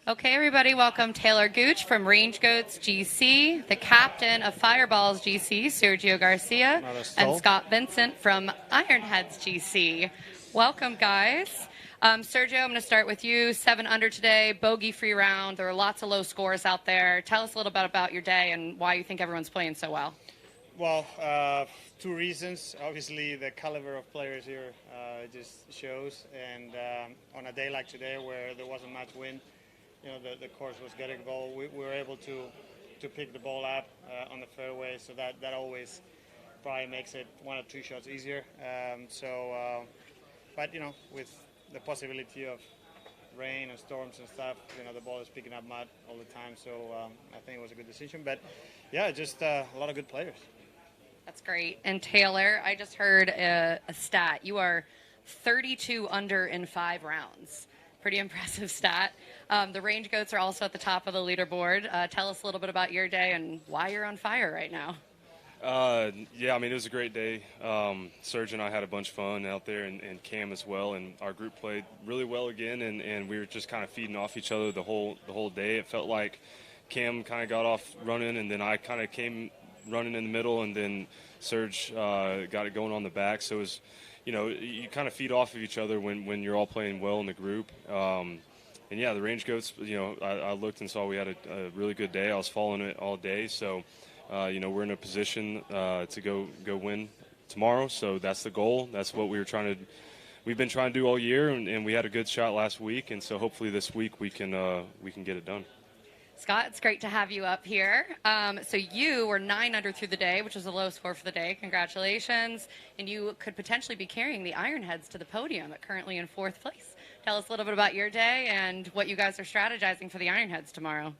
Okay, everybody, welcome Talor Gooch from Range Goats GC, the captain of Fireballs GC, Sergio Garcia, and Scott Vincent from Ironheads GC. Welcome, guys. Sergio, I'm going to start with you. 7 under today, bogey-free round. There are lots of low scores out there. Tell us a little bit about your day and why you think everyone's playing so well. Well, 2 reasons. Obviously, the caliber of players here just shows. And on a day like today where there wasn't much wind, you know, the course was getting the ball. We were able to pick the ball up on the fairway, so that always probably makes it 1 or 2 shots easier. But, you know, with the possibility of rain and storms and stuff, you know, the ball is picking up mud all the time. So I think it was a good decision. But, yeah, just a lot of good players. That's great. And Talor, I just heard a stat. You are 32 under in 5 rounds. Pretty impressive stat. The Range Goats are also at the top of the leaderboard. Tell us a little bit about your day and why you're on fire right now. Yeah, I mean, it was a great day. Serge and I had a bunch of fun out there, and Cam as well, and our group played really well again, and we were just kind of feeding off each other the whole day. It felt like Cam kind of got off running, and then I kind of came running in the middle, and then Serge got it going on the back. So it was, you know, you kind of feed off of each other when you're all playing well in the group. And yeah, the Range Goats, you know, I looked and saw we had a really good day. I was following it all day. So, you know, we're in a position to go win tomorrow. So that's the goal. That's what we've been trying to do all year. And we had a good shot last week. And so hopefully this week we can get it done. Scott, it's great to have you up here. So you were 9 under through the day, which was the low score for the day. Congratulations. And you could potentially be carrying the Ironheads to the podium at currently in 4th place. Tell us a little bit about your day and what you guys are strategizing for the Ironheads tomorrow.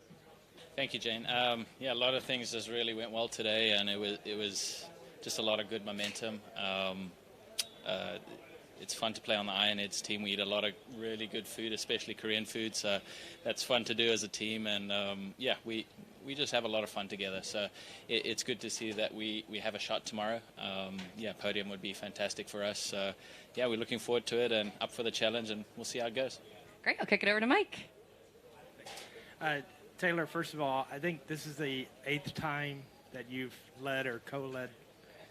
Thank you, Jane. Yeah, a lot of things just really went well today, and it was just a lot of good momentum. It's fun to play on the Ironheads team. We eat a lot of really good food, especially Korean food, so that's fun to do as a team. And yeah, we just have a lot of fun together. So it's good to see that we have a shot tomorrow. Yeah, podium would be fantastic for us. So yeah, we're looking forward to it and up for the challenge, and we'll see how it goes. Great. I'll kick it over to Mike. Talor, first of all, I think this is the 8th time that you've led or co-led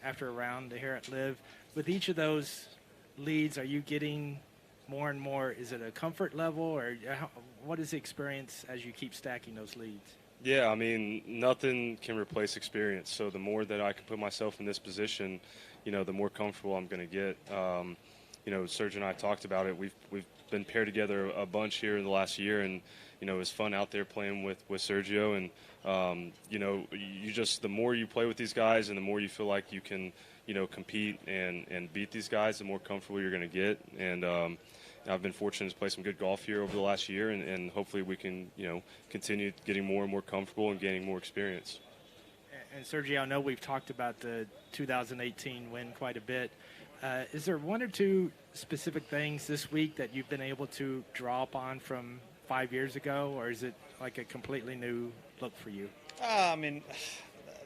after a round here at LIV. With each of those leads, are you getting more and more? Is it a comfort level, or what is the experience as you keep stacking those leads? Yeah, I mean, nothing can replace experience. So the more that I can put myself in this position, you know, the more comfortable I'm going to get. You know, Serge and I talked about it. We've been paired together a bunch here in the last year, and you know, it was fun out there playing with Sergio. And you know, the more you play with these guys, and the more you feel like you can, you know, compete and beat these guys, the more comfortable you're going to get. And I've been fortunate to play some good golf here over the last year, and hopefully we can, you know, continue getting more and more comfortable and gaining more experience. And Sergio, I know we've talked about the 2018 win quite a bit. Is there 1 or 2 specific things this week that you've been able to draw upon from 5 years ago, or is it like a completely new look for you? I mean,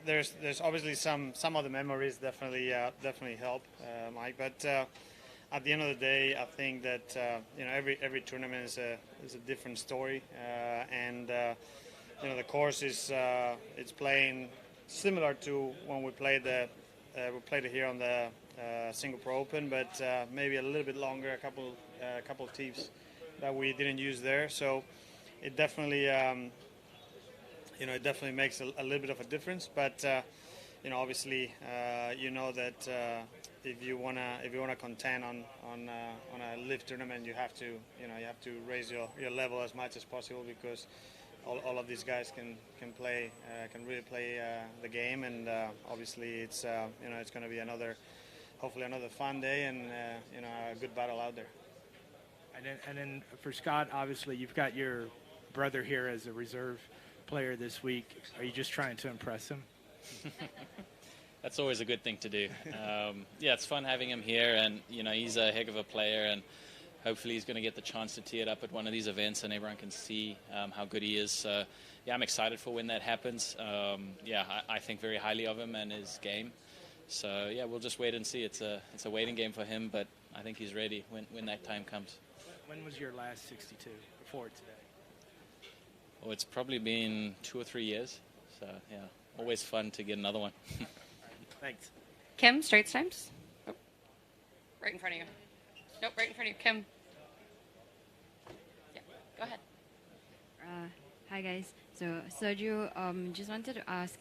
there's obviously some of the memories definitely help, Mike. But at the end of the day, I think that you know, every tournament is a different story, and you know, the course is it's playing similar to when we played it here on the Singapore Open, but maybe a little bit longer, a couple of tees that we didn't use there. So it definitely you know, it definitely makes a little bit of a difference. But you know, obviously, you know that if you wanna contend on a LIV tournament, you have to raise your level as much as possible, because all of these guys can really play the game, and obviously it's you know, it's going to be hopefully another fun day, and you know, a good battle out there. And then for Scott, obviously you've got your brother here as a reserve player this week. Are you just trying to impress him? That's always a good thing to do. Yeah, it's fun having him here, and you know, he's a heck of a player, and hopefully he's going to get the chance to tee it up at one of these events, and everyone can see how good he is. So yeah, I'm excited for when that happens. Yeah, I think very highly of him and his game. So yeah, we'll just wait and see. It's a waiting game for him, but I think he's ready when that time comes. When was your last 62 before today? Oh, it's probably been 2 or 3 years. So, yeah, always fun to get another one. Thanks. Kim, straight times. Oh, right in front of you. Nope, right in front of you. Kim. Yeah, go ahead. Hi guys. So Sergio, just wanted to ask,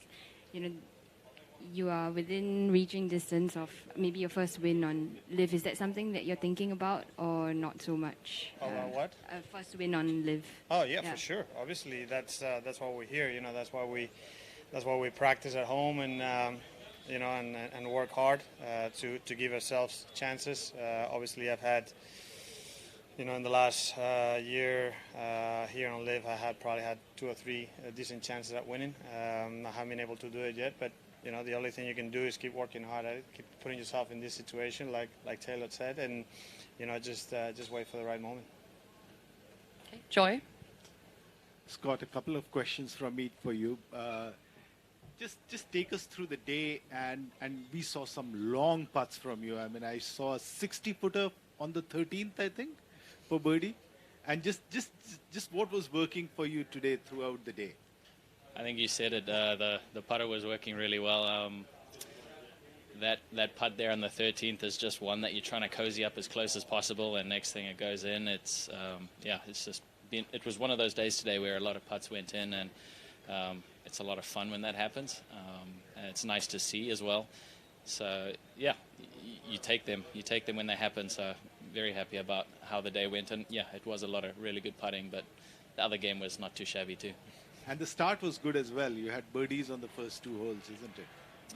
you are within reaching distance of maybe your first win on LIV. Is that something that you're thinking about, or not so much? What? First win on LIV. Oh yeah, for sure. Obviously, that's why we're here. That's why we practice at home and and work hard to give ourselves chances. Obviously, I've had. In the last year here on LIV, I probably had 2 or 3 decent chances at winning. I haven't been able to do it yet, but the only thing you can do is keep working hard at it, keep putting yourself in this situation, like Taylor said, and just wait for the right moment. Okay. Joy. Scott, a couple of questions from me for you. Just take us through the day, and we saw some long putts from you. I mean, I saw a 60-footer on the 13th, I think, for birdie. And just what was working for you today throughout the day? I think you said it. The putter was working really well. That putt there on the 13th is just one that you're trying to cozy up as close as possible, and next thing it goes in. It's it was one of those days today where a lot of putts went in, and it's a lot of fun when that happens. And it's nice to see as well. So yeah, you take them when they happen. So very happy about how the day went, and yeah, it was a lot of really good putting, but the other game was not too shabby too. And the start was good as well. You had birdies on the first 2 holes, isn't it?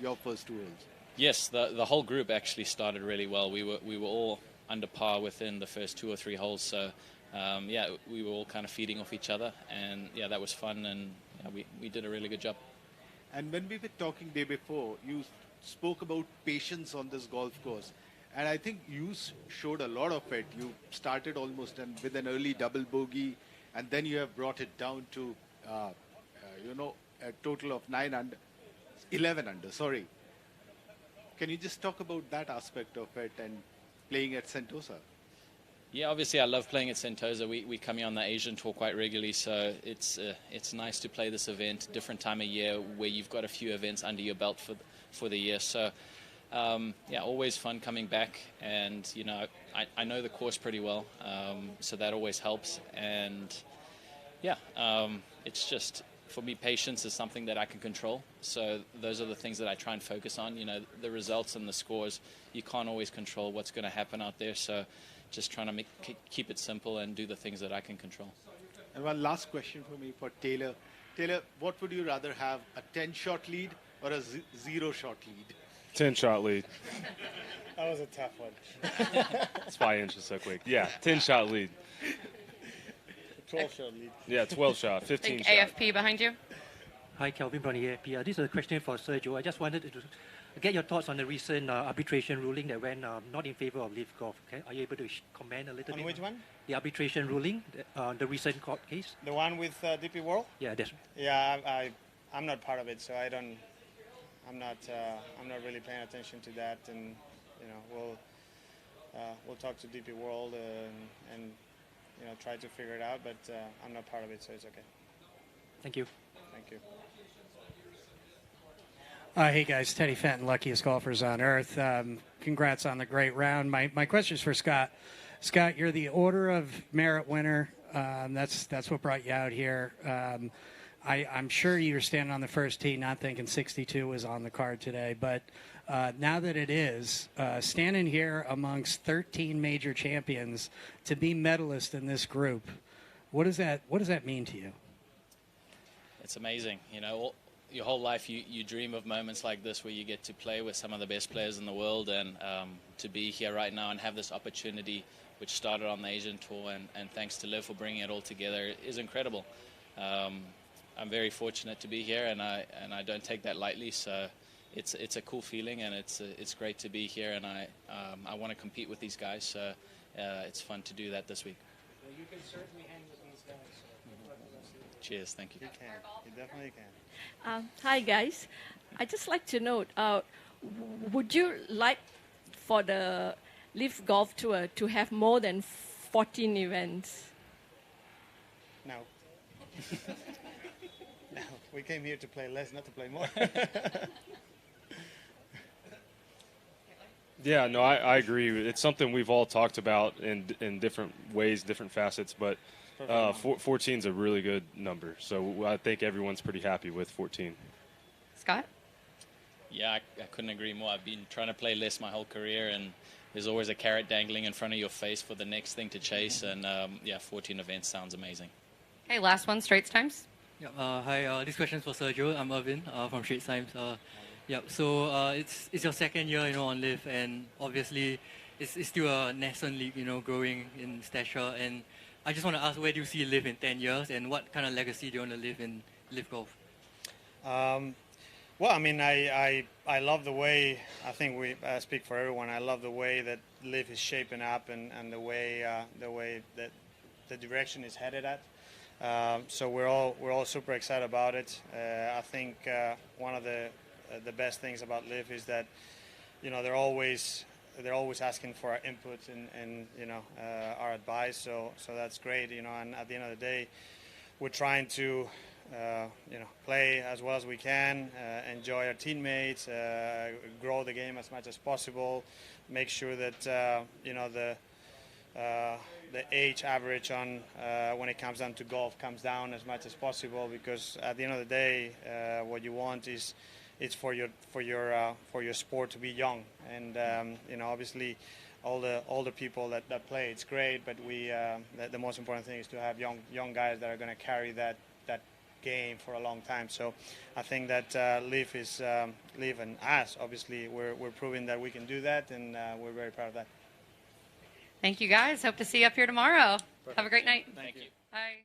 Your first 2 holes. Yes, the whole group actually started really well. We were all under par within the first 2 or 3 holes, so we were all kind of feeding off each other, and yeah, that was fun, and we did a really good job. And when we were talking day before, you spoke about patience on this golf course. And I think you showed a lot of it. You started almost with an early double bogey, and then you have brought it down to, a total of 11 under, sorry. Can you just talk about that aspect of it and playing at Sentosa? Yeah, obviously I love playing at Sentosa. We come here on the Asian Tour quite regularly, so it's nice to play this event, different time of year where you've got a few events under your belt for the year. So always fun coming back, and I know the course pretty well, so that always helps. And it's just, for me, patience is something that I can control. So those are the things that I try and focus on. The results and the scores, you can't always control what's going to happen out there. So just trying to keep it simple and do the things that I can control. And one last question for me for Taylor. Taylor, what would you rather have, a 10-shot lead or a 0-shot lead? 10-shot lead. That was a tough one. That's why I answered so quick. Yeah, 10-shot lead. 12-shot lead. Yeah, 12-shot, 15 Think shot. AFP behind you. Hi, Kelvin from the AFP. This is a question for Sergio. I just wanted to get your thoughts on the recent arbitration ruling that went not in favor of LIV Golf. Okay? Are you able to comment a little bit? On which one? The arbitration ruling, the recent court case. The one with DP World? Yeah, that's right. Yeah, I'm not part of it, so I'm not really paying attention to that, and we'll talk to DP World and try to figure it out, but I'm not part of it, so it's okay. Thank you. Thank you. Hey guys, Teddy Fenton, luckiest golfers on earth. Congrats on the great round. My question is for Scott. Scott, you're the Order of Merit winner. That's what brought you out here. I'm sure you're standing on the first tee, not thinking 62 was on the card today. But now that it is, standing here amongst 13 major champions to be medalist in this group, what does that mean to you? It's amazing. Your whole life you dream of moments like this where you get to play with some of the best players in the world, and to be here right now and have this opportunity, which started on the Asian Tour, and thanks to LIV for bringing it all together, is incredible. I'm very fortunate to be here, and I don't take that lightly. So it's a cool feeling, and it's great to be here, and I want to compete with these guys. So it's fun to do that this week. Well, you can certainly hang with these guys. Cheers, thank you. You can. You definitely can. Hi guys, I'd just like to know, would you like for the LIV Golf Tour to have more than 14 events? No. No, we came here to play less, not to play more. Yeah, no, I agree. It's something we've all talked about in different ways, different facets, but 14 is a really good number. So I think everyone's pretty happy with 14. Scott? Yeah, I couldn't agree more. I've been trying to play less my whole career, and there's always a carrot dangling in front of your face for the next thing to chase. And yeah, 14 events sounds amazing. Okay, last one, Straits Times. Yeah, hi, this question is for Sergio. I'm Irvin from Straits Times. Yeah, so it's your second year, on LIV, and obviously it's still a nascent league, growing in stature. And I just want to ask, where do you see LIV in 10 years, and what kind of legacy do you want to live in LIV Golf? Well, I mean, I love the way, I think we speak for everyone, I love the way that LIV is shaping up and the way that the direction is headed at. So we're all super excited about it. I think one of the best things about LIV is that, they're always asking for our input and our advice. So that's great, and at the end of the day, we're trying to play as well as we can, enjoy our teammates, grow the game as much as possible, make sure that the age average on when it comes down to golf comes down as much as possible, because at the end of the day, what you want is it's for your sport to be young, and obviously all the people that play, it's great, but the most important thing is to have young guys that are going to carry that game for a long time. So I think that LIV and us, obviously, we're proving that we can do that, and we're very proud of that. Thank you, guys. Hope to see you up here tomorrow. Perfect. Have a great night. Thank you. Bye.